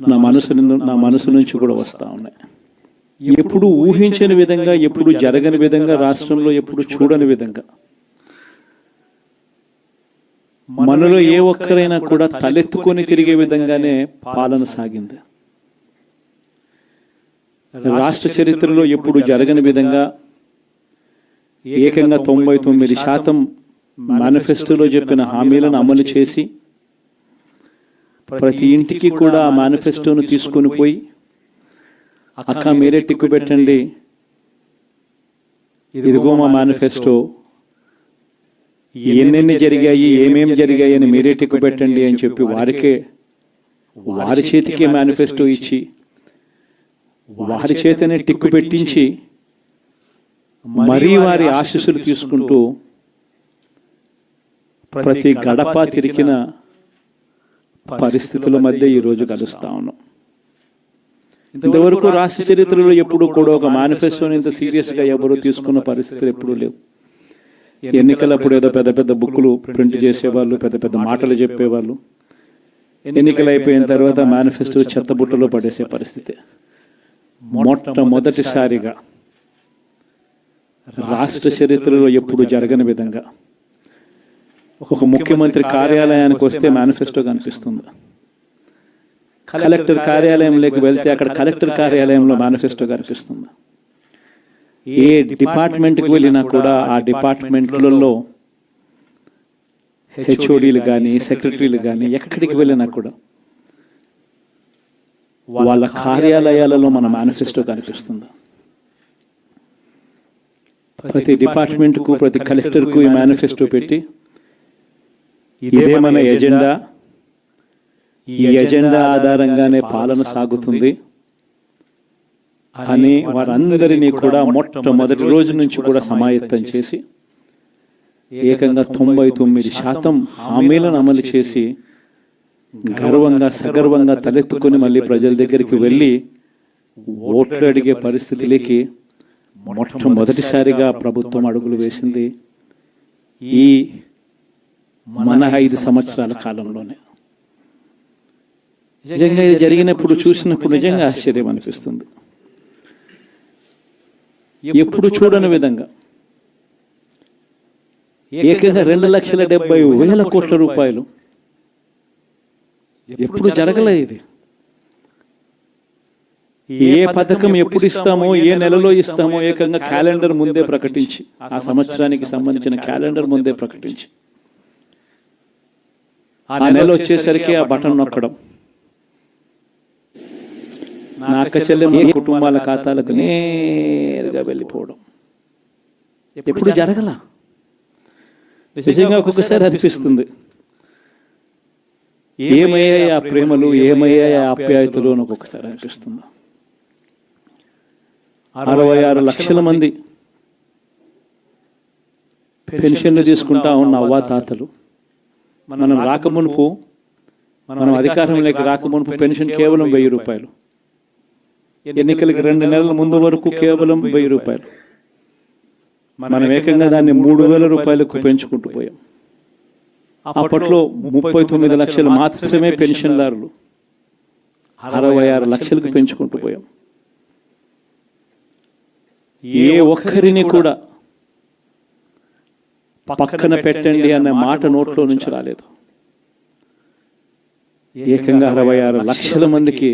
నా మనసు నుంచి కూడా వస్తూ ఉన్నాయి. ఎప్పుడు ఊహించని విధంగా, ఎప్పుడు జరగని విధంగా, రాష్ట్రంలో ఎప్పుడు చూడని విధంగా మనలో ఏ ఒక్కరైనా కూడా తలెత్తుకొని తిరిగే విధంగానే పాలన సాగింది. రాష్ట్ర చరిత్రలో ఎప్పుడు జరగని విధంగా ఏకంగా 99% మేనిఫెస్టోలో చెప్పిన హామీలను అమలు చేసి ప్రతి ఇంటికి కూడా ఆ మేనిఫెస్టోను తీసుకొని పోయి, అక్క మీరే టిక్కు పెట్టండి, ఇదిగో మా మేనిఫెస్టో, ఎన్నెన్ని జరిగాయి, ఏమేమి జరిగాయి అని మీరే టిక్కు పెట్టండి అని చెప్పి వారి చేతికే మేనిఫెస్టో ఇచ్చి వారి చేతనే టిక్కు పెట్టించి మరీ వారి ఆశీస్సులు తీసుకుంటూ ప్రతి గడప తిరిగిన పరిస్థితుల మధ్య ఈరోజు కలుస్తా ఉన్నాం. ఇంతవరకు రాష్ట్ర చరిత్రలో ఎప్పుడు కూడా ఒక మేనిఫెస్టోని ఇంత సీరియస్గా ఎవరు తీసుకున్న పరిస్థితులు ఎప్పుడూ లేవు. ఎన్నికలప్పుడు ఏదో పెద్ద పెద్ద బుక్కులు ప్రింట్ చేసేవాళ్ళు, పెద్ద పెద్ద మాటలు చెప్పేవాళ్ళు. ఎన్నికలు అయిపోయిన తర్వాత మేనిఫెస్టో చెత్తబుట్టలో పడేసే పరిస్థితి. మొట్టమొదటిసారిగా రాష్ట్ర చరిత్రలో ఎప్పుడు జరగని విధంగా ఒక ముఖ్యమంత్రి కార్యాలయానికి వస్తే మేనిఫెస్టో కనిపిస్తుంది. కలెక్టర్ కార్యాలయంలోకి వెళ్తే అక్కడ కలెక్టర్ కార్యాలయంలో మేనిఫెస్టో కనిపిస్తుంది. ఏ డిపార్ట్మెంట్కి వెళ్ళినా కూడా ఆ డిపార్ట్మెంట్లలో హెచ్ఓడీలు కానీ, సెక్రటరీలు కానీ ఎక్కడికి వెళ్ళినా కూడా వాళ్ళ కార్యాలయాలలో మన మేనిఫెస్టో కనిపిస్తుంది. ప్రతి డిపార్ట్మెంట్కు, ప్రతి కలెక్టర్కు ఈ మేనిఫెస్టో పెట్టి ఇదే మన ఎజెండా, ఈ ఎజెండా ఆధారంగానే పాలన సాగుతుంది అని వారందరినీ కూడా మొట్టమొదటి రోజు నుంచి కూడా సమాయత్తం చేసి ఏకంగా 99% హామీలను అమలు చేసి గర్వంగా, సగర్వంగా తలెత్తుకొని మళ్ళీ ప్రజల దగ్గరికి వెళ్ళి ఓట్లు అడిగే పరిస్థితిలోకి మొట్టమొదటిసారిగా ప్రభుత్వం అడుగులు వేసింది ఈ మన 5 సంవత్సరాల కాలంలోనే. నిజంగా ఇది జరిగినప్పుడు, చూసినప్పుడు నిజంగా ఆశ్చర్యం అనిపిస్తుంది. ఎప్పుడు చూడని విధంగా ఏకంగా 2,70,000 కోట్ల రూపాయలు, ఎప్పుడు జరగలే ఇది. ఏ పథకం ఎప్పుడు ఇస్తామో, ఏ నెలలో ఇస్తామో ఏకంగా క్యాలెండర్ ముందే ప్రకటించి, ఆ సంవత్సరానికి సంబంధించిన క్యాలెండర్ ముందే ప్రకటించి, ఆ నెల వచ్చేసరికి ఆ బటన్ నొక్కడం, నా అక్క చెల్లెమ్మ కుటుంబాల ఖాతాలకు నేరుగా వెళ్ళిపోవడం ఎప్పుడు జరగల. నిజంగా ఒక్కొక్కసారి అనిపిస్తుంది, ఏమయ్యాయి ఆ ప్రేమలు, ఏమయ్యాయి ఆ ఆప్యాయతలు అని ఒక్కొక్కసారి అనిపిస్తుంది. 66 లక్షల మంది పెన్షన్లు తీసుకుంటా ఉన్న అవ్వాతాతలు, మనం రాకమునుపు, మనం అధికారంలోకి రాకమునుపు పెన్షన్ కేవలం 1000 రూపాయలు. ఎన్నికలకి 2 నెలల ముందు వరకు కేవలం 1000 రూపాయలు. మనం ఏకంగా దాన్ని 3,000 రూపాయలకు పెంచుకుంటూ పోయాం. అప్పట్లో 39 లక్షలు మాత్రమే పెన్షన్దారులు, 66 లక్షలకు పెంచుకుంటూ పోయాం. ఏ ఒక్కరిని కూడా పక్కన పెట్టండి అన్న మాట నోట్లో నుంచి రాలేదు. ఏకంగా 66 లక్షల మందికి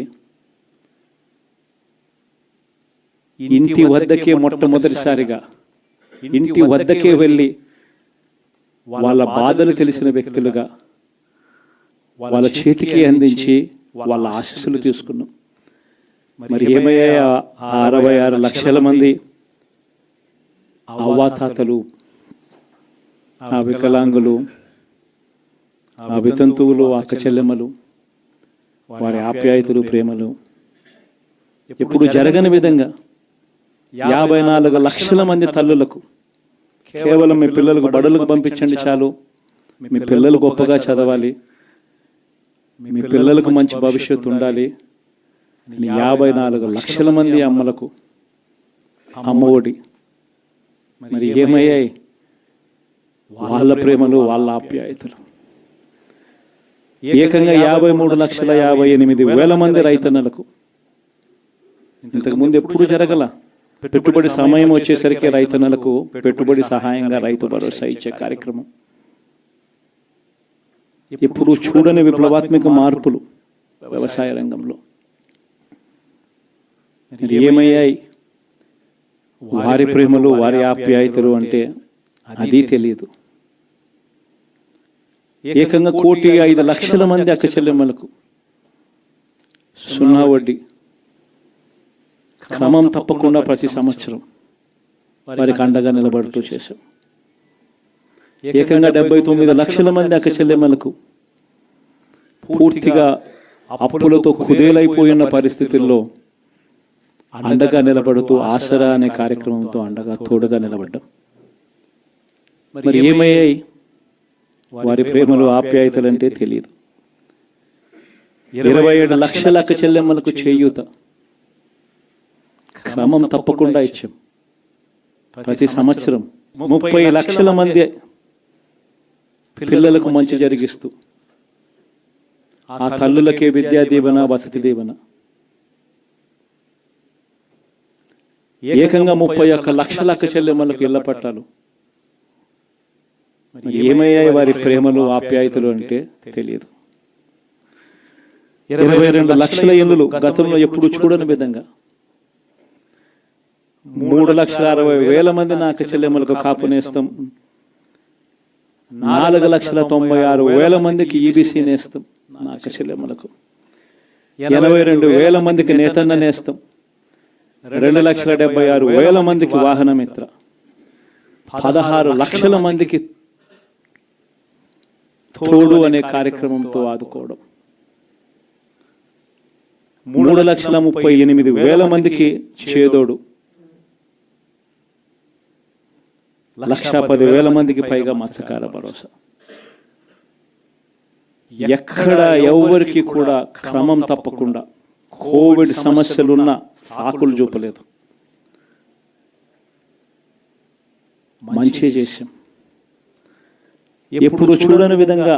ఇంటి వద్దకే, మొట్టమొదటిసారిగా ఇంటి వద్దకే వెళ్ళి వాళ్ళ బాధలు తెలిసిన వ్యక్తులుగా వాళ్ళ చేతికి అందించి వాళ్ళ ఆశీస్సులు తీసుకున్నాం. మరి ఏమయ్యా 66 లక్షల మంది అవ్వాతాతలు, ఆ వికలాంగులు, ఆ వితంతువులు, అక్క చెల్లెమ్మలు, వారి ఆప్యాయతలు, ప్రేమలు ఎప్పుడు జరగని విధంగా 54 లక్షల మంది తల్లులకు కేవలం మీ పిల్లలకు బడులకు పంపించండి చాలు, మీ పిల్లలు గొప్పగా చదవాలి, మీ పిల్లలకు మంచి భవిష్యత్తు ఉండాలి, 54 లక్షల మంది అమ్మలకు అమ్మఒడి. మరి ఏమయ్యాయి వాళ్ళ ప్రేమలు, వాళ్ళ ఆప్యాయతలు? ఏకంగా 53,58,000 మంది రైతన్నలకు. ఇంతకుముందు ఎప్పుడు జరగల. పెట్టుబడి సమయం వచ్చేసరికి రైతన్నలకు పెట్టుబడి సహాయంగా రైతు భరోసా ఇచ్చే కార్యక్రమం. ఇప్పుడు చూడని విప్లవాత్మక మార్పులు వ్యవసాయ రంగంలో. ఏమయ్యాయి వారి ప్రేమలు, వారి ఆప్యాయతలు అంటే అది తెలియదు. ఏకంగా 1,05,00,000 మంది అక్క చెల్లెమ్మలకు 0 వడ్డీ క్రమం తప్పకుండా ప్రతి సంవత్సరం వారికి అండగా నిలబడుతూ చేశాం. ఏకంగా 79,00,000 మంది అక్క చెల్లెమ్మలకు పూర్తిగా అప్పులతో కుదేలైపోయిన పరిస్థితుల్లో అండగా నిలబడుతూ ఆసరా అనే కార్యక్రమంతో అండగా తోడుగా నిలబడ్డాం. మరి ఏమయ్యాయి వారి ప్రేమలు, ఆప్యాయతలు అంటే తెలియదు. 27 లక్షల అక్క చెల్లెమ్మలకు చేయూత క్రమం తప్పకుండా ఇచ్చాం. ప్రతి సంవత్సరం 30 లక్షల మంది పిల్లలకు మంచి జరిగిస్తూ ఆ తల్లులకే విద్యా దీవెన, వసతి దీవెన. ఏకంగా 31 లక్షల అక్క చెల్లెమ్మలకు ఇళ్ల పట్టాలు. ఏమయ్యాయి వారి ప్రేమలు, ఆప్యాయతలు అంటే తెలియదు. 22 లక్షల ఇళ్ళు గతంలో ఎప్పుడు చూడని విధంగా 3,60,000 మంది నా అక్క చెల్లెమ్మలకు కాపు నేస్తం, 4,96,000 మందికి ఈబీసీ నేస్తం నా అక్క చెల్లెమ్మలకు, 82,000 మందికి నేతన్న నేస్తం, 2,76,000 మందికి వాహన మిత్ర, 16 లక్షల మందికి తోడు అనే కార్యక్రమంతో ఆదుకోవడం, 3,38,000 మందికి చేదోడు, 1,10,000 మందికి పైగా మత్స్యకార భరోసా. ఎక్కడ ఎవరికి కూడా క్రమం తప్పకుండా కోవిడ్ సమస్యలున్న సాకులు చూపలేదు. మంచి చేశాం. ఎప్పుడు చూడని విధంగా,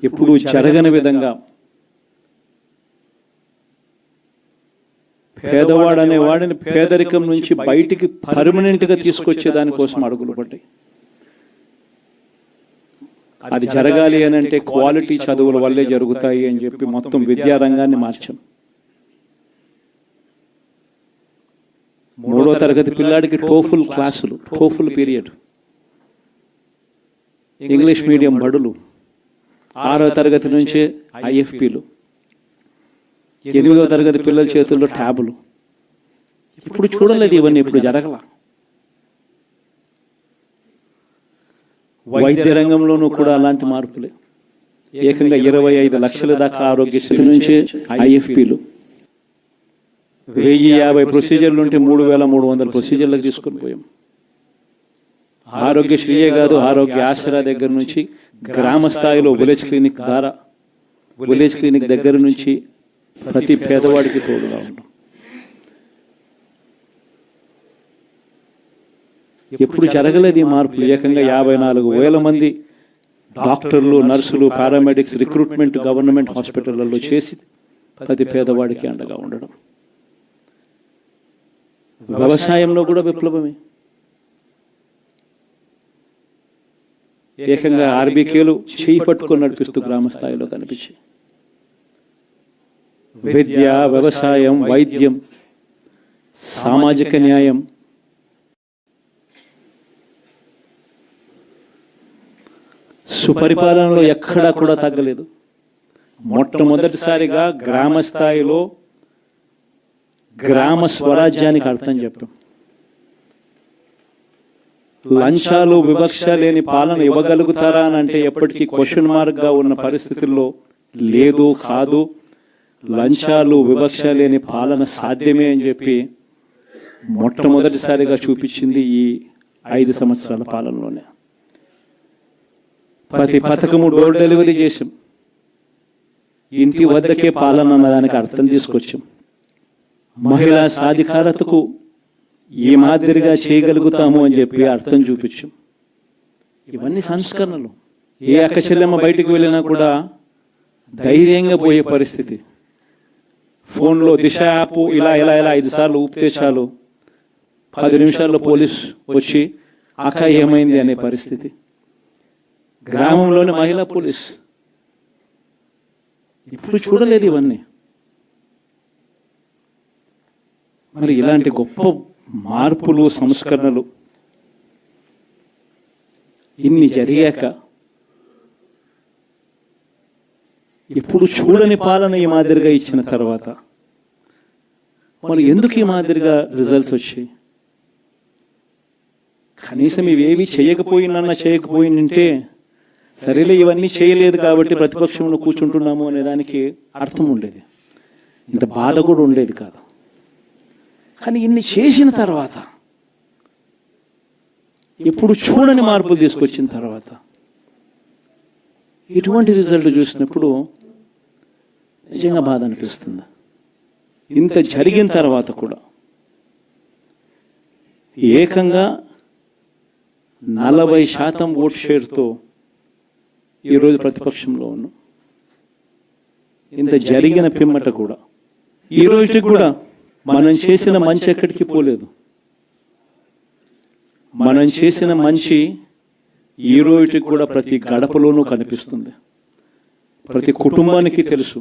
ఎప్పుడు జరగని విధంగా పేదవాడు అనే వాడిని పేదరికం నుంచి బయటికి పర్మనెంట్గా తీసుకొచ్చే దానికోసం అడుగులు పడ్డాయి. అది జరగాలి అని అంటే క్వాలిటీ చదువుల వల్లే జరుగుతాయి అని చెప్పి మొత్తం విద్యారంగాన్ని మార్చాం. 3వ తరగతి పిల్లాడికి టోఫుల్ క్లాసులు, టోఫుల్ పీరియడ్, ఇంగ్లీష్ మీడియం బడులు, 6వ తరగతి నుంచే ఐఎఫ్పీలు, 8వ తరగతి పిల్లల చేతుల్లో ట్యాబులు. ఇప్పుడు చూడలేదు ఇవన్నీ, ఇప్పుడు జరగల. వైద్య రంగంలోనూ కూడా అలాంటి మార్పులే. ఏకంగా 25 లక్షల దాకా ఆరోగ్యశ్రీ నుంచే ఐఎఫ్పీలు, 1,050 ప్రొసీజర్లు ఉంటే 3,300 ప్రొసీజర్లకు తీసుకొని పోయాం. ఆరోగ్యశ్రీయే కాదు, ఆరోగ్య ఆసరా దగ్గర నుంచి గ్రామ స్థాయిలో విలేజ్ క్లినిక్ ద్వారా, విలేజ్ క్లినిక్ దగ్గర నుంచి ప్రతి పేదవాడికి తోడుగా ఉన్నాం. ఎప్పుడు జరగలేదు ఈ మార్పులు. ఏకంగా 54,000 మంది డాక్టర్లు, నర్సులు, పారామెడిక్స్ రిక్రూట్మెంట్ గవర్నమెంట్ హాస్పిటళ్లలో చేసి ప్రతి పేదవాడికి అండగా ఉండడం. వ్యవసాయంలో కూడా విప్లవమే. ఏకంగా ఆర్బీకేలు చేయి పట్టుకొని నడిపిస్తూ గ్రామ స్థాయిలో కనిపించి విద్య, వ్యవసాయం, వైద్యం, సామాజిక న్యాయం, సుపరిపాలనలో ఎక్కడా కూడా తగ్గలేదు. మొట్టమొదటిసారిగా గ్రామ స్థాయిలో గ్రామ స్వరాజ్యానికి అర్థం చెప్పాం. లంచాలు, వివక్ష లేని పాలన ఇవ్వగలుగుతారా అని అంటే ఎప్పటికీ క్వశ్చన్ మార్క్గా ఉన్న పరిస్థితుల్లో లేదు, కాదు, లంచాలు, వివక్ష లేని పాలన సాధ్యమే అని చెప్పి మొట్టమొదటిసారిగా చూపించింది ఈ 5 సంవత్సరాల పాలనలోనే. ప్రతి పథకము డోర్ డెలివరీ చేసాం. ఇంటి వద్దకే పాలన అన్నదానికి అర్థం తీసుకొచ్చాం. మహిళా సాధికారతకు ఈ మాదిరిగా చేయగలుగుతాము అని చెప్పి అర్థం చూపించాం. ఇవన్నీ సంస్కరణలు. ఏ అక్క చెల్లెమ్మ బయటికి వెళ్ళినా కూడా ధైర్యంగా పోయే పరిస్థితి. ఫోన్లో దిశ యాప్ ఇలా 5 సార్లు ఊపితే చాలు 10 నిమిషాల్లో పోలీస్ వచ్చి అక్క ఏమైంది అనే పరిస్థితి. గ్రామంలోని మహిళా పోలీస్. ఇప్పుడు చూడలేదు ఇవన్నీ. మరి ఇలాంటి గొప్ప మార్పులు, సంస్కరణలు ఇన్ని జరిగాక ఇప్పుడు చూడని పాలన ఈ మాదిరిగా ఇచ్చిన తర్వాత మరి ఎందుకు ఈ మాదిరిగా రిజల్ట్స్ వచ్చాయి? కనీసం ఇవేవి చేయకపోయిందంటే సరేలే ఇవన్నీ చేయలేదు కాబట్టి ప్రతిపక్షంలో కూర్చుంటున్నాము అనే దానికి అర్థం ఉండేది, ఇంత బాధ కూడా ఉండేది కాదు. కానీ ఇన్ని చేసిన తర్వాత, ఎప్పుడు చూడని మార్పులు తీసుకొచ్చిన తర్వాత ఇటువంటి రిజల్ట్ చూసినప్పుడు నిజంగా బాధ అనిపిస్తుంది. ఇంత జరిగిన తర్వాత కూడా ఏకంగా 40% ఓట్ షేర్తో ఈరోజు ప్రతిపక్షంలో ఉన్నాం. ఇంత జరిగిన పిమ్మట కూడా ఈ రోజుకి కూడా మనం చేసిన మంచి ఎక్కడికి పోలేదు. మనం చేసిన మంచి ఈ రోజుకి కూడా ప్రతి గడపలోనూ కనిపిస్తుంది, ప్రతి కుటుంబానికి తెలుసు.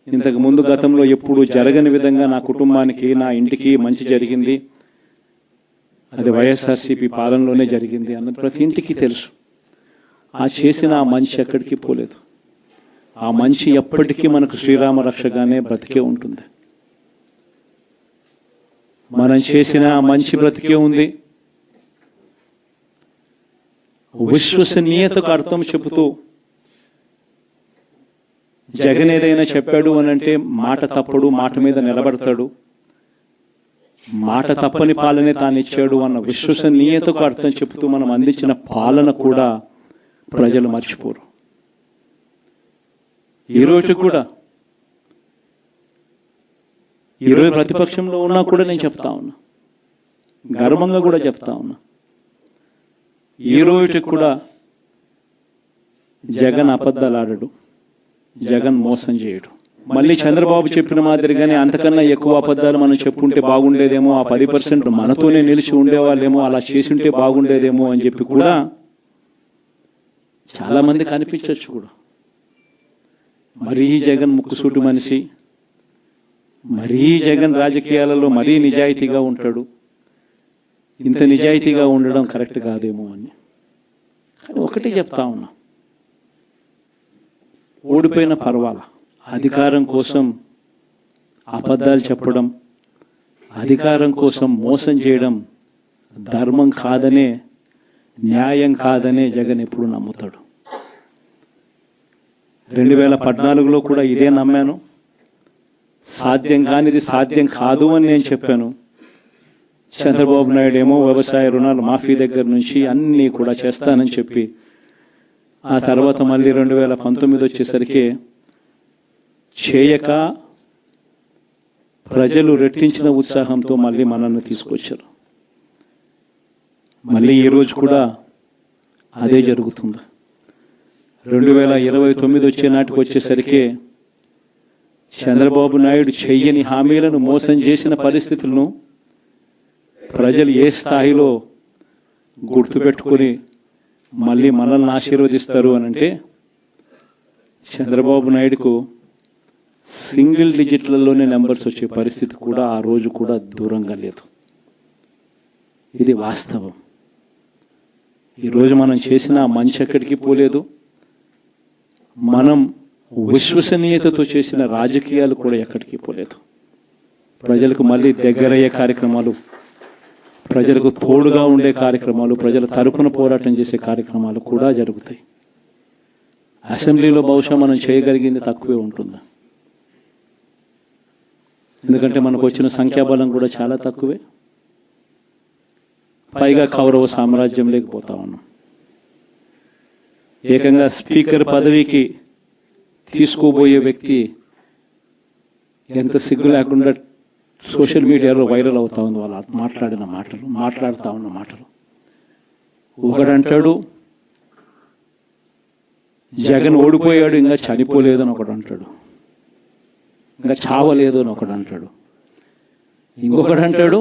ఇంతకు ముందు గతంలో ఎప్పుడు జరగని విధంగా నా కుటుంబానికి, నా ఇంటికి మంచి జరిగింది, అది వైఎస్ఆర్సీపీ పాలనలోనే జరిగింది అన్నది ప్రతి ఇంటికి తెలుసు. ఆ చేసిన ఆ మంచి ఎక్కడికి పోలేదు. ఆ మంచి ఎప్పటికీ మనకు శ్రీరామ రక్షగానే బ్రతికే ఉంటుంది. మనం చేసిన ఆ మంచి బ్రతికే ఉంది. విశ్వసనీయతకు అర్థం చెబుతూ జగన్ ఏదైనా చెప్పాడు అని అంటే మాట తప్పడు, మాట మీద నిలబడతాడు, మాట తప్పని పాలనే తాను ఇచ్చాడు అన్న విశ్వసనీయతకు అర్థం చెబుతూ మనం అందించిన పాలన కూడా ప్రజలు మర్చిపోరు. ఈరోజు కూడా ఈరోజు ప్రతిపక్షంలో ఉన్నా కూడా నేను చెప్తా ఉన్నా, గర్వంగా కూడా చెప్తా ఉన్నా, ఈ రోజుకి కూడా జగన్ అబద్ధాలు ఆడడు, జగన్ మోసం చేయడు. మళ్ళీ చంద్రబాబు చెప్పిన మాదిరిగానే అంతకన్నా ఎక్కువ అబద్ధాలు మనం చెప్పుంటే బాగుండేదేమో, ఆ 10% మనతోనే నిలిచి ఉండేవాళ్ళేమో, అలా చేసి ఉంటే బాగుండేదేమో అని చెప్పి కూడా చాలా మంది కనిపించవచ్చు కూడా. మరీ జగన్ ముక్కుసూటి మనిషి, మరీ జగన్ రాజకీయాలలో మరీ నిజాయితీగా ఉంటాడు, ఇంత నిజాయితీగా ఉండడం కరెక్ట్ కాదేమో అని. కానీ ఒకటి చెప్తా ఉన్నా, ఓడిపోయిన పర్వాలా, అధికారం కోసం అబద్ధాలు చెప్పడం, అధికారం కోసం మోసం చేయడం ధర్మం కాదనే, న్యాయం కాదనే జగన్ ఎప్పుడు నమ్ముతాడు. 2014లో కూడా ఇదే నమ్మాను. సాధ్యం కానిది సాధ్యం కాదు అని నేను చెప్పాను. చంద్రబాబు నాయుడు ఏమో వ్యవసాయ రుణాలు మాఫీ దగ్గర నుంచి అన్నీ కూడా చేస్తానని చెప్పి, ఆ తర్వాత మళ్ళీ 2019 వచ్చేసరికి చేయక ప్రజలు రెట్టించిన ఉత్సాహంతో మళ్ళీ మనల్ని తీసుకొచ్చారు. మళ్ళీ ఈరోజు కూడా అదే జరుగుతుంది. 2029 వచ్చే నాటికి వచ్చేసరికి చంద్రబాబు నాయుడు చెయ్యని హామీలను, మోసం చేసిన పరిస్థితులను ప్రజలు ఏ స్థాయిలో గుర్తుపెట్టుకొని మళ్ళీ మనల్ని ఆశీర్వదిస్తారు అనంటే, చంద్రబాబు నాయుడుకు సింగిల్ డిజిట్లలోనే నెంబర్స్ వచ్చే పరిస్థితి కూడా ఆ రోజు కూడా దూరంగా లేదు. ఇది వాస్తవం. ఈరోజు మనం చేసిన మంచి ఎక్కడికి పోలేదు. మనం విశ్వసనీయతతో చేసిన రాజకీయాలు కూడా ఎక్కడికి పోలేదు. ప్రజలకు మళ్ళీ దగ్గరయ్యే కార్యక్రమాలు, ప్రజలకు తోడుగా ఉండే కార్యక్రమాలు, ప్రజల తరపున పోరాటం చేసే కార్యక్రమాలు కూడా జరుగుతాయి. అసెంబ్లీలో బహుశా మనం చేయగలిగింది తక్కువే ఉంటుంది, ఎందుకంటే మనకు వచ్చిన సంఖ్యాబలం కూడా చాలా తక్కువే. పైగా కౌరవ సామ్రాజ్యం లేకపోతా ఉన్నాం. ఏకంగా స్పీకర్ పదవికి తీసుకోబోయే వ్యక్తి ఎంత సిగ్గు లేకుండా సోషల్ మీడియాలో వైరల్ అవుతా ఉంది. వాళ్ళు మాట్లాడుతూ ఉన్న మాటలు. ఒకడంటాడు జగన్ ఓడిపోయాడు ఇంకా చనిపోలేదు అని ఒకడు అంటాడు, ఇంకా చావలేదు అని ఒకడు అంటాడు, ఇంకొకడు అంటాడు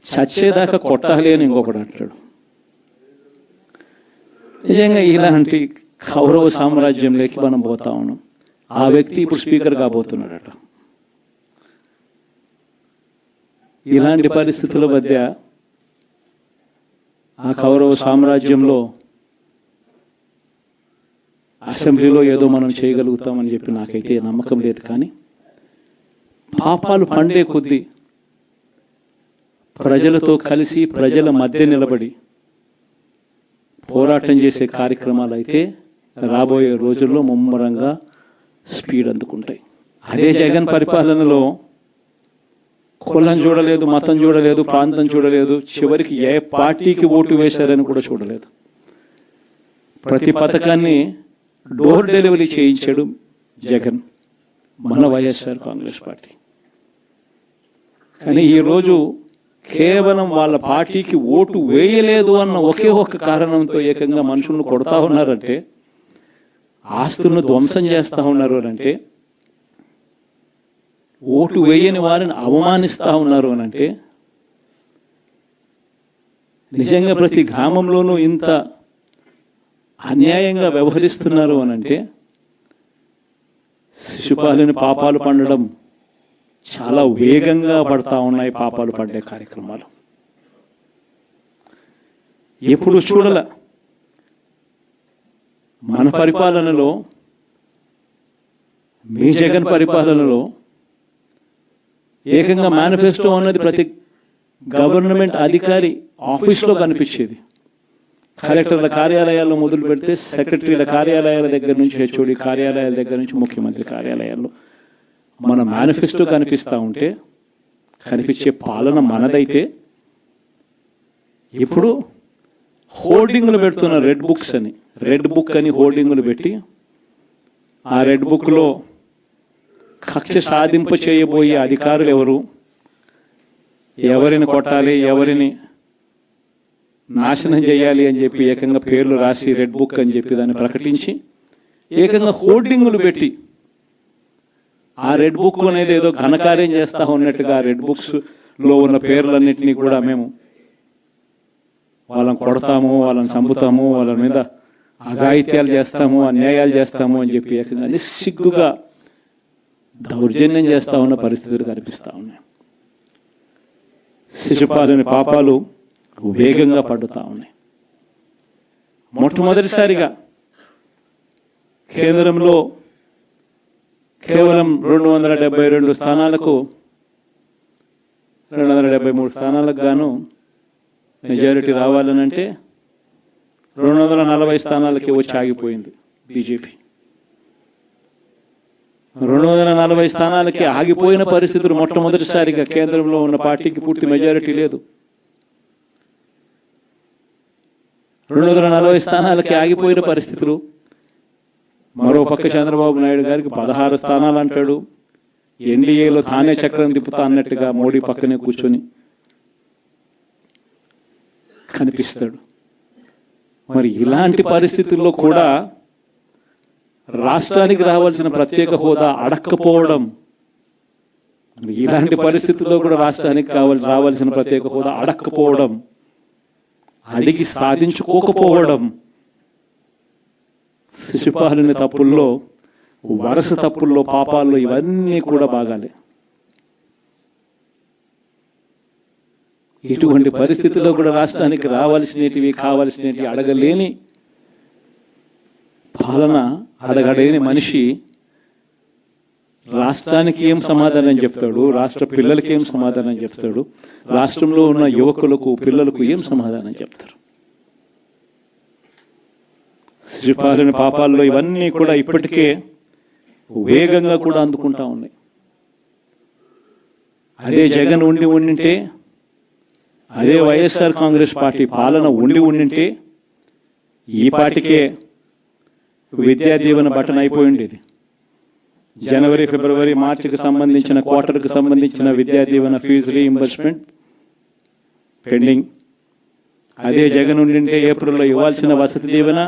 చచ్చేదాకా కొట్టాలి అని ఇంకొకడు అంటాడు. నిజంగా ఇలాంటి కౌరవ సామ్రాజ్యంలోకి మనం పోతా ఉన్నాం. ఆ వ్యక్తి ఇప్పుడు స్పీకర్ కాబోతున్నాడట. ఇలాంటి పరిస్థితుల మధ్య ఆ కౌరవ సామ్రాజ్యంలో అసెంబ్లీలో ఏదో మనం చేయగలుగుతామని చెప్పి నాకైతే నమ్మకం లేదు. కానీ పాపాలు పండే కొద్దీ ప్రజలతో కలిసి ప్రజల మధ్య నిలబడి పోరాటం చేసే కార్యక్రమాలు అయితే రాబోయే రోజుల్లో ముమ్మరంగా స్పీడ్ అందుకుంటాయి. అదే జగన్ పరిపాలనలో కులం చూడలేదు, మతం చూడలేదు, ప్రాంతం చూడలేదు, చివరికి ఏ పార్టీకి ఓటు వేశారని కూడా చూడలేదు. ప్రతి పథకాన్ని డోర్ డెలివరీ చేయించాడు జగన్, మన వైఎస్ఆర్ కాంగ్రెస్ పార్టీ. కానీ ఈరోజు కేవలం వాళ్ళ పార్టీకి ఓటు వేయలేదు అన్న ఒకే ఒక్క కారణంతో ఏకంగా మనుషులను కొడతా ఉన్నారంటే, ఆస్తులను ధ్వంసం చేస్తూ ఉన్నారు అనంటే, ఓటు వేయని వారిని అవమానిస్తూ ఉన్నారు అనంటే, నిజంగా ప్రతి గ్రామంలోనూ ఇంత అన్యాయంగా వ్యవహరిస్తున్నారు అనంటే, శిశుపాలుని పాపాలు పండడం చాలా వేగంగా పడతా ఉన్నాయి. పాపాలు పడ్డే కార్యక్రమాలు ఎప్పుడు చూడల. మన పరిపాలనలో, మీ జగన్ పరిపాలనలో ఏకంగా మేనిఫెస్టో అన్నది ప్రతి గవర్నమెంట్ అధికారి ఆఫీస్లో కనిపించేది. కలెక్టర్ల కార్యాలయాల్లో మొదలు పెడితే సెక్రటరీల కార్యాలయాల దగ్గర నుంచి, హెచ్ఓడి కార్యాలయాల దగ్గర నుంచి ముఖ్యమంత్రి కార్యాలయాల్లో మన మేనిఫెస్టో కనిపిస్తూ ఉంటే, కనిపించే పాలన మనదైతే ఇప్పుడు హోర్డింగ్లు పెడుతున్న రెడ్ బుక్స్ అని, రెడ్ బుక్ అని హోర్డింగ్లు పెట్టి ఆ రెడ్ బుక్లో కక్ష సాధింప చేయబోయే అధికారులు ఎవరు, ఎవరిని కొట్టాలి, ఎవరిని నాశనం చేయాలి అని చెప్పి ఏకంగా పేర్లు రాసి రెడ్ బుక్ అని చెప్పి దాన్ని ప్రకటించి ఏకంగా హోర్డింగులు పెట్టి ఆ రెడ్ బుక్ అనేది ఏదో ఘనకార్యం చేస్తూ ఉన్నట్టుగా రెడ్ బుక్స్లో ఉన్న పేర్లన్నింటినీ కూడా మేము వాళ్ళని కొడతాము, వాళ్ళని చంపుతాము, వాళ్ళ మీద అఘాయిత్యాలు చేస్తాము, అన్యాయాలు చేస్తాము అని చెప్పి ఏకంగా నిస్సిగ్గుగా దౌర్జన్యం చేస్తూ ఉన్న పరిస్థితులు కనిపిస్తూ ఉన్నాయి. శిశుపాలుని పాపాలు వేగంగా పడుతూ ఉన్నాయి. మొట్టమొదటిసారిగా కేంద్రంలో కేవలం 272 స్థానాలకు 273 స్థానాలకు గాను మెజారిటీ రావాలనంటే 240 స్థానాలకి వచ్చి ఆగిపోయింది బీజేపీ. 240 స్థానాలకి ఆగిపోయిన పరిస్థితులు మొట్టమొదటిసారిగా కేంద్రంలో ఉన్న పార్టీకి పూర్తి మెజారిటీ లేదు. 240 స్థానాలకి ఆగిపోయిన పరిస్థితులు. మరో పక్క చంద్రబాబు నాయుడు గారికి 16 స్థానాలు అంటాడు. ఎన్డీఏలో తానే చక్రం తిప్పుతా అన్నట్టుగా మోడీ పక్కనే కూర్చొని కనిపిస్తాడు. మరి ఇలాంటి పరిస్థితుల్లో కూడా రాష్ట్రానికి రావాల్సిన ప్రత్యేక హోదా అడక్కపోవడం, ఇలాంటి పరిస్థితుల్లో కూడా రాష్ట్రానికి రావాల్సిన ప్రత్యేక హోదా అడక్కపోవడం, అడిగి సాధించుకోకపోవడం, శిశుపాలుని తప్పుల్లో, వరుస తప్పుల్లో, పాపాల్లో ఇవన్నీ కూడా బాగాలే. ఇటువంటి పరిస్థితుల్లో కూడా రాష్ట్రానికి రావాల్సినవి, కావాల్సినవి అడగలేని పాలన, అడగలేని మనిషి రాష్ట్రానికి ఏం సమాధానం చెప్తాడు, రాష్ట్ర పిల్లలకి ఏం సమాధానం చెప్తాడు, రాష్ట్రంలో ఉన్న యువకులకు, పిల్లలకు ఏం సమాధానం చెప్తారు? శిశుపాలుని పాపాల్లో ఇవన్నీ కూడా ఇప్పటికే వేగంగా కూడా అందుకుంటా ఉన్నాయి. అదే జగన్ ఉండింటే, అదే వైఎస్ఆర్ కాంగ్రెస్ పార్టీ పాలన ఉండింటే ఈ పార్టీకే విద్యా దీవెన బటన్ అయిపోయి ఉండేది. జనవరి, ఫిబ్రవరి, మార్చికి సంబంధించిన క్వార్టర్కి సంబంధించిన Vidya Deevena fee reimbursement pending. అదే జగన్ ఉండింటే ఏప్రిల్లో ఇవ్వాల్సిన Vasathi Deevena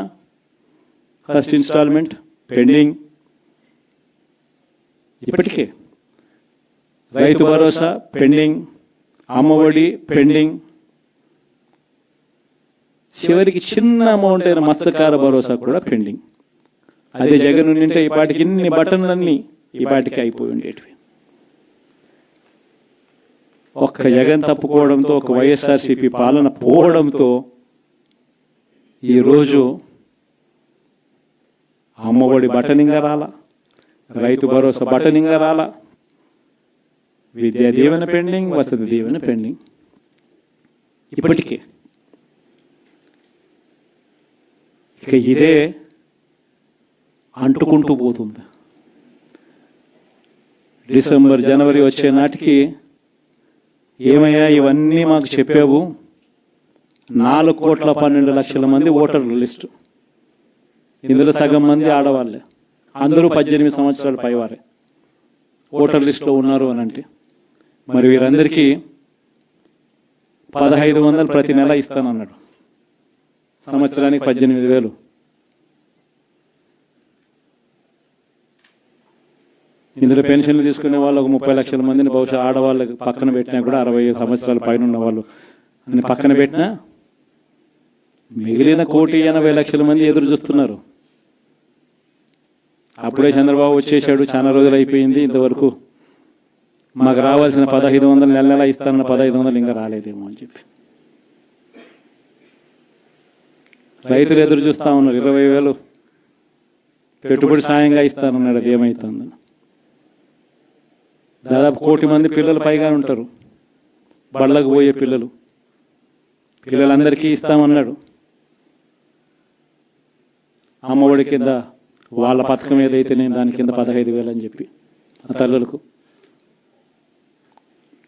first instalment pending. ఇప్పటికే రైతు భరోసా పెండింగ్, అమ్మఒడి పెండింగ్, చివరికి చిన్న అమౌంట్ అయిన మత్స్యకార భరోసా కూడా పెండింగ్. అదే జగన్ ఉంటే ఈ పాటికి ఇన్ని బటన్లన్నీ ఈ పాటికి అయిపోయి ఉండేటివి. ఒక్క జగన్ తప్పుకోవడంతో, ఒక వైఎస్ఆర్సీపీ పాలన పోవడంతో ఈరోజు అమ్మఒడి బటనింగా రాలా, రైతు భరోసా బటనింగా రాలా, విద్యా దీవెన పెండింగ్, వసతి దీవెన పెండింగ్. ఇప్పటికే ఇక ఇదే అంటుకుంటూ పోతుంది. డిసెంబర్ జనవరి వచ్చే నాటికి ఏమయ్యా ఇవన్నీ మాకు చెప్పావు, 4,12,00,000 మంది ఓటర్ల లిస్టు, ఇందులో సగం మంది ఆడవాళ్ళే, అందరూ 18 సంవత్సరాల పైవారే ఓటర్ లిస్టులో ఉన్నారు అని అంటే, మరి వీరందరికీ 1,500 ప్రతి నెల ఇస్తానన్నాడు, సంవత్సరానికి 18,000. ఇందులో పెన్షన్లు తీసుకునే వాళ్ళు ఒక 30 లక్షల మందిని బహుశా ఆడవాళ్ళకి పక్కన పెట్టినా కూడా 60 సంవత్సరాల పైన ఉన్న వాళ్ళు అని పక్కన పెట్టినా మిగిలిన 1,80,00,000 మంది ఎదురు చూస్తున్నారు. అప్పుడే చంద్రబాబు వచ్చేసాడు, చాలా రోజులు అయిపోయింది, ఇంతవరకు మాకు రావాల్సిన 1,500 నెల నెల ఇస్తానన్న 1,500 ఇంకా రాలేదేమో అని చెప్పి రైతులు ఎదురు చూస్తూ ఉన్నారు. 20,000 పెట్టుబడి సాయంగా ఇస్తానన్నాడు, అది ఏమవుతుందని. దాదాపు 1,00,000 మంది పిల్లలు పైగా ఉంటారు, బళ్ళకు పోయే పిల్లలందరికీ ఇస్తామన్నాడు. అమ్మఒడి కింద వాళ్ళ పథకం ఏదైతే నేను దాని కింద 15,000 అని చెప్పి ఆ తల్లులకు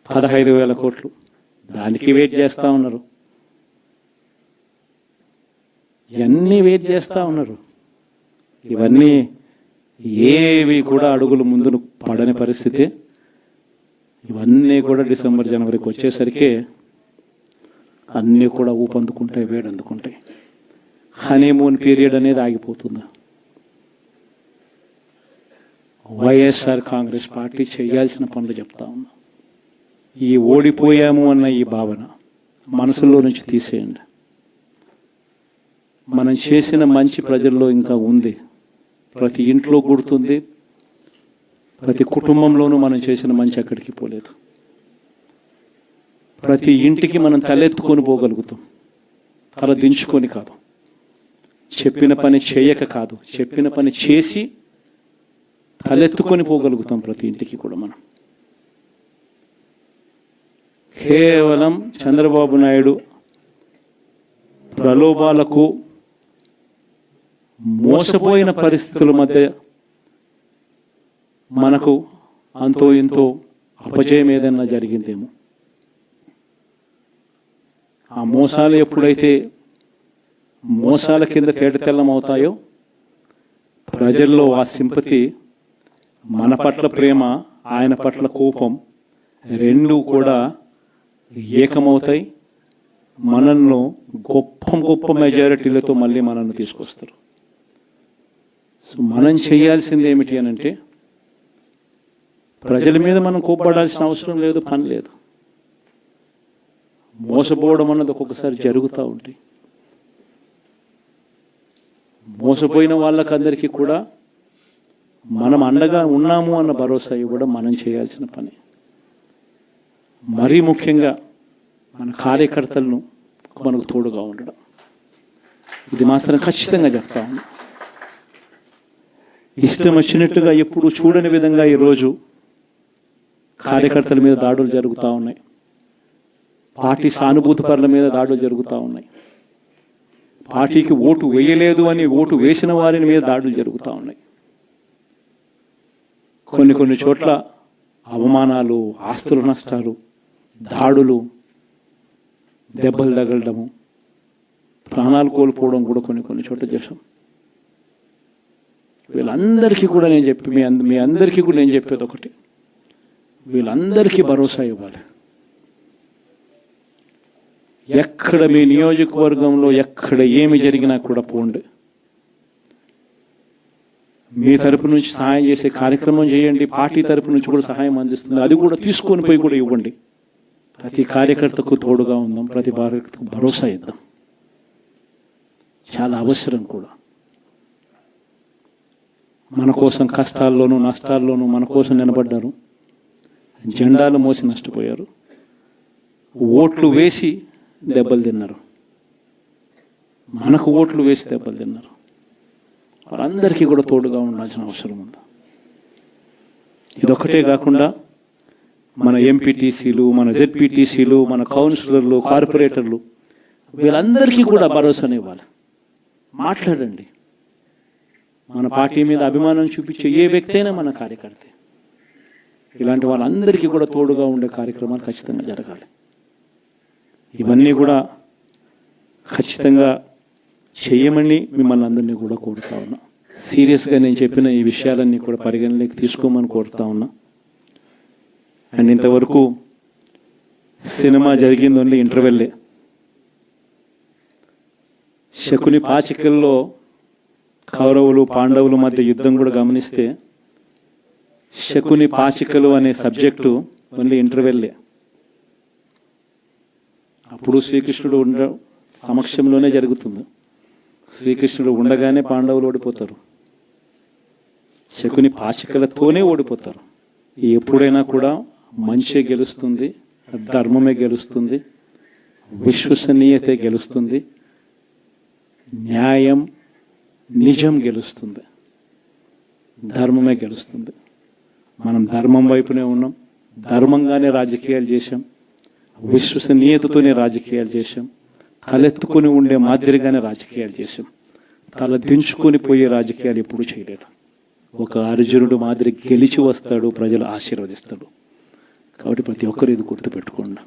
15,000 కోట్లు, దానికి వెయిట్ చేస్తూ ఉన్నారు. ఇవన్నీ వెయిట్ చేస్తూ ఉన్నారు. ఇవన్నీ ఏవి కూడా అడుగులు ముందును పడని పరిస్థితి. ఇవన్నీ కూడా డిసెంబర్ జనవరికి వచ్చేసరికి అన్నీ కూడా ఊపందుకుంటాయి, వేడందుకుంటాయి. హనీమూన్ పీరియడ్ అనేది ఆగిపోతుందా? వైఎస్ఆర్ కాంగ్రెస్ పార్టీ చేయాల్సిన పనులు చెప్తా ఉన్నా. ఈ ఓడిపోయాము అన్న ఈ భావన మనసులో నుంచి తీసేయండి. మనం చేసిన మంచి ప్రజల్లో ఇంకా ఉంది, ప్రతి ఇంట్లో గుర్తుంది, ప్రతి కుటుంబంలోనూ మనం చేసిన మంచి ఎక్కడికి పోలేదు. ప్రతి ఇంటికి మనం తలెత్తుకొని పోగలుగుతాం, తల దించుకొని కాదు, చెప్పిన పని చేయక కాదు, చెప్పిన పని చేసి తలెత్తుకొని పోగలుగుతాం ప్రతి ఇంటికి కూడా మనం. కేవలం చంద్రబాబు నాయుడు ప్రలోభాలకు మోసపోయిన పరిస్థితుల మధ్య మనకు అంతో ఇంతో అపజయం ఏదైనా జరిగిందేమో. ఆ మోసాలు ఎప్పుడైతే మోసాల కింద తేటతెల్లం అవుతాయో, ప్రజల్లో ఆ సింపతి, మన పట్ల ప్రేమ, ఆయన పట్ల కోపం రెండూ కూడా ఏకమవుతాయి. మనల్ని గొప్ప మెజారిటీలతో మళ్ళీ మనల్ని తీసుకొస్తారు. సో మనం చేయాల్సింది ఏమిటి అని అంటే, ప్రజల మీద మనం కోప్పడాల్సిన అవసరం లేదు, పని లేదు. మోసపోవడం అన్నది ఒక్కొక్కసారి జరుగుతూ ఉంటాయి. మోసపోయిన వాళ్ళకందరికీ కూడా మనం అండగా ఉన్నాము అన్న భరోసా ఇవ్వడం మనం చేయాల్సిన పని. మరీ ముఖ్యంగా మన కార్యకర్తలను మనకు తోడుగా ఉండడం, ఇది మాత్రం ఖచ్చితంగా చెప్తా ఉన్నాం. ఇష్టం వచ్చినట్టుగా ఎప్పుడు చూడని విధంగా ఈరోజు కార్యకర్తల మీద దాడులు జరుగుతూ ఉన్నాయి, పార్టీ సానుభూతి పరుల మీద దాడులు జరుగుతూ ఉన్నాయి, పార్టీకి ఓటు వేయలేదు అని ఓటు వేసిన వారి మీద దాడులు జరుగుతూ ఉన్నాయి. కొన్ని చోట్ల అవమానాలు, ఆస్తుల నష్టాలు, దాడులు, దెబ్బలు తగలడము, ప్రాణాలు కోల్పోవడం కూడా కొన్ని చోట్ల చేశాం. వీళ్ళందరికీ కూడా మీ అందరికీ కూడా నేను చెప్పేది ఒకటి, వీళ్ళందరికీ భరోసా ఇవ్వాలి. ఎక్కడ మీ నియోజకవర్గంలో ఎక్కడ ఏమి జరిగినా కూడా పోండి, మీ తరపు నుంచి సహాయం చేసే కార్యక్రమం చేయండి. పార్టీ తరపు నుంచి కూడా సహాయం అందిస్తుంది, అది కూడా తీసుకొని పోయి కూడా ఇవ్వండి. ప్రతి కార్యకర్తకు తోడుగా ఉందాం, ప్రతి కార్యకర్తకు భరోసా ఇద్దాం. చాలా అవసరం కూడా. మన కోసం కష్టాల్లోనూ నష్టాల్లోనూ మన కోసం నిలబడ్డారు, జెండాలు మోసి నష్టపోయారు, ఓట్లు వేసి దెబ్బలు తిన్నారు, మనకు ఓట్లు వేసి దెబ్బలు తిన్నారు. వాళ్ళందరికీ కూడా తోడుగా ఉండాల్సిన అవసరం ఉంది. ఇదొక్కటే కాకుండా మన ఎంపీటీసీలు, మన జెడ్పీటీసీలు, మన కౌన్సిలర్లు, కార్పొరేటర్లు, వీళ్ళందరికీ కూడా భరోసానే ఇవ్వాలి. మాట్లాడండి. మన పార్టీ మీద అభిమానం చూపించే ఏ వ్యక్తి అయినా మన కార్యకర్తే. ఇలాంటి వాళ్ళందరికీ కూడా తోడుగా ఉండే కార్యక్రమాలు ఖచ్చితంగా జరగాలి. ఇవన్నీ కూడా ఖచ్చితంగా చేయమని మిమ్మల్ని అందరినీ కూడా కోరుతా ఉన్నా. సీరియస్గా నేను చెప్పిన ఈ విషయాలన్నీ కూడా పరిగణలోకి తీసుకోమని కోరుతా ఉన్నా. అండ్ ఇంతవరకు సినిమా జరిగింది ఓన్లీ ఇంటర్వెల్లే. శకుని పాచికల్లో కౌరవులు పాండవుల మధ్య యుద్ధం కూడా గమనిస్తే శకుని పాచికలు అనే సబ్జెక్టు ఓన్లీ ఇంటర్వెల్లే. అప్పుడు శ్రీకృష్ణుడు సమక్షంలోనే జరుగుతుంది. శ్రీకృష్ణుడు ఉండగానే పాండవులు ఓడిపోతారు, శకుని పాచికలతోనే ఓడిపోతారు. ఎప్పుడైనా కూడా మంచే గెలుస్తుంది, ధర్మమే గెలుస్తుంది, విశ్వసనీయతే గెలుస్తుంది, న్యాయం నిజం గెలుస్తుంది, ధర్మమే గెలుస్తుంది. మనం ధర్మం వైపునే ఉన్నాం, ధర్మంగానే రాజకీయాలు చేశాం, విశ్వసనీయతతోనే రాజకీయాలు చేశాం, తలెత్తుకొని ఉండే మాదిరిగానే రాజకీయాలు చేశాం. తల దించుకొని పోయే రాజకీయాలు ఎప్పుడూ చేయలేదు. ఒక అర్జునుడు మాదిరి గెలిచి వస్తాడు, ప్రజలు ఆశీర్వదిస్తాడు. కాబట్టి ప్రతి ఒక్కరు ఇది గుర్తుపెట్టుకోండి.